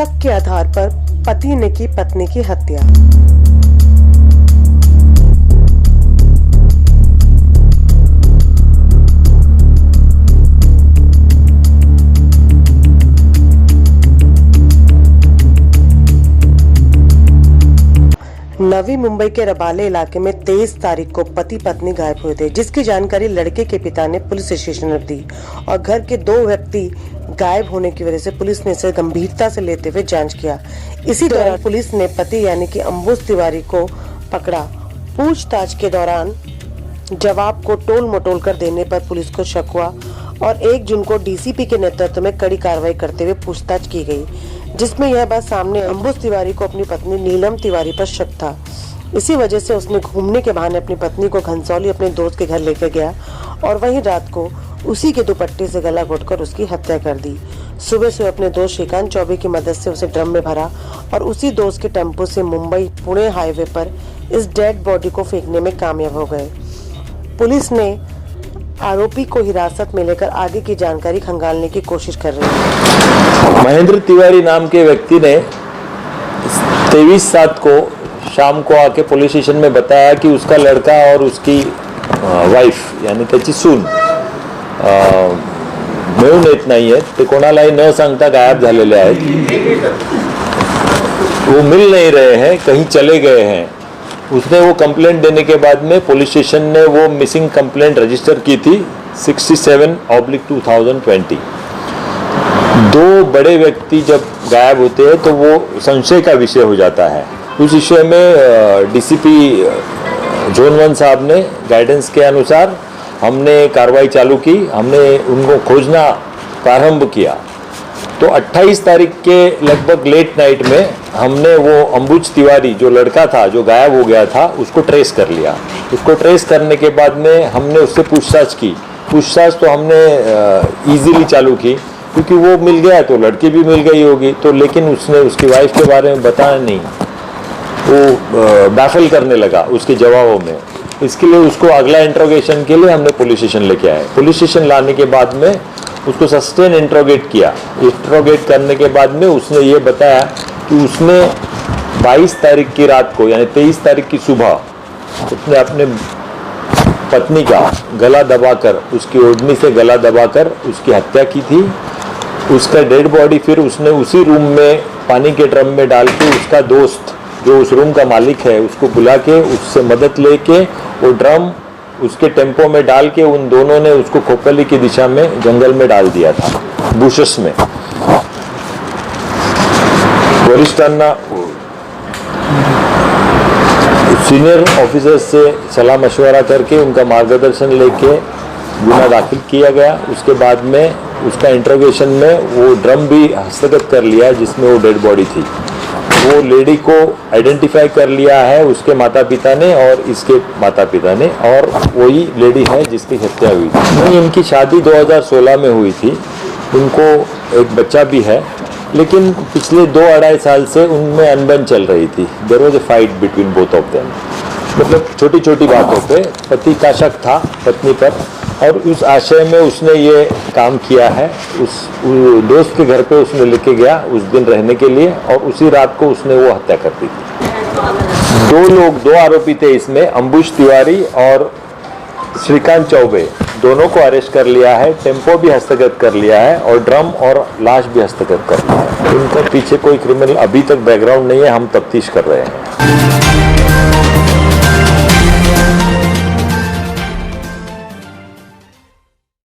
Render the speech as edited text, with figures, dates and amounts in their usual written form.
शक के आधार पर पति ने की पत्नी की हत्या। नवी मुंबई के रबाले इलाके में 23 तारीख को पति पत्नी गायब हुए थे, जिसकी जानकारी लड़के के पिता ने पुलिस स्टेशन में दी और घर के 2 व्यक्ति गायब होने की वजह से पुलिस ने इसे गंभीरता से लेते हुए जांच किया। इसी दौरान पुलिस ने पति यानी कि अंबुज तिवारी को पकड़ा। पूछताछ के दौरान जवाब को टोल मटोल कर देने पर पुलिस को शक हुआ और 1 जून को डीसीपी के नेतृत्व में कड़ी कार्रवाई करते हुए पूछताछ की गई, जिसमें यह बात सामने अंबुज तिवारी को अपनी पत्नी नीलम तिवारी पर शक था। इसी वजह से उसने घूमने के बहाने अपनी पत्नी को घनसौली अपने दोस्त के घर लेकर गया और वहीं रात को उसी के दुपट्टे से गला घोटकर उसकी हत्या कर दी। सुबह से अपने दोस्त श्रीकांत चौबे की मदद से उसे ड्रम में भरा और उसी दोस्त के टेम्पो से मुंबई पुणे हाईवे पर इस डेड बॉडी को फेंकने में कामयाब हो गए। पुलिस ने आरोपी को हिरासत में लेकर आगे की जानकारी खंगालने की कोशिश कर रही है। महेंद्र तिवारी नाम के व्यक्ति ने 23/7 को शाम को आके पुलिस स्टेशन में बताया कि उसका लड़का और उसकी वाइफ यानी त्याची सून मिळून येत नाहीये, ते कोणालाही न सांगता गायब झालेले आहेत। वो मिल नहीं रहे हैं, कहीं चले गए हैं। उसने वो कंप्लेंट देने के बाद में पुलिस स्टेशन ने वो मिसिंग कंप्लेंट रजिस्टर की थी 67/2020। 2 बड़े व्यक्ति जब गायब होते हैं तो वो संशय का विषय हो जाता है। उस विषय में डीसीपी जोन 1 साहब ने गाइडेंस के अनुसार हमने कार्रवाई चालू की, हमने उनको खोजना प्रारंभ किया। तो 28 तारीख के लगभग लेट नाइट में हमने वो अंबुज तिवारी जो लड़का था जो गायब हो गया था उसको ट्रेस कर लिया। उसको ट्रेस करने के बाद में हमने उससे पूछताछ की। पूछताछ तो हमने इजीली चालू की क्योंकि वो मिल गया तो लड़की भी मिल गई होगी, तो लेकिन उसने उसकी वाइफ के बारे में बताया नहीं। वो बैफल करने लगा उसके जवाबों में। इसके लिए उसको अगला इंट्रोगेशन के लिए हमने पुलिस स्टेशन लेके आए। पुलिस स्टेशन लाने के बाद में उसको सस्टेन इंट्रोगेट किया। इंट्रोगेट करने के बाद में उसने ये बताया कि उसने 22 तारीख की रात को यानी 23 तारीख की सुबह उसने अपने पत्नी का गला दबाकर, उसकी ओढ़नी से गला दबाकर उसकी हत्या की थी। उसका डेड बॉडी फिर उसने उसी रूम में पानी के ड्रम में डाल के उसका दोस्त जो उस रूम का मालिक है उसको बुला के उससे मदद लेके वो ड्रम उसके टेम्पो में डाल के उन दोनों ने उसको खोपली की दिशा में जंगल में डाल दिया था, बुशेस में। वरिष्ठांना सीनियर ऑफिसर्स से सलाह मशवरा करके उनका मार्गदर्शन लेके गुना दाखिल किया गया। उसके बाद में उसका इंट्रोगेशन में वो ड्रम भी हस्तगत कर लिया जिसमें वो डेड बॉडी थी। वो लेडी को आइडेंटिफाई कर लिया है उसके माता पिता ने और इसके माता पिता ने, और वही लेडी है जिसकी हत्या हुई थी। इनकी शादी 2016 में हुई थी। उनको एक बच्चा भी है, लेकिन पिछले 2-2.5 साल से उनमें अनबन चल रही थी। There was a fight between both of them. मतलब छोटी छोटी बातों पे पति का शक था पत्नी पर और उस आशय में उसने ये काम किया है। उस दोस्त के घर पे उसने लेके गया उस दिन रहने के लिए और उसी रात को उसने वो हत्या कर दी थी। 2 आरोपी थे इसमें, अंबुज तिवारी और श्रीकांत चौबे, दोनों को अरेस्ट कर लिया है। टेम्पो भी हस्तगत कर लिया है और ड्रम और लाश भी हस्तगत कर लिया है। इनका पीछे कोई क्रिमिनल अभी तक बैकग्राउंड नहीं है, हम तफ्तीश कर रहे हैं।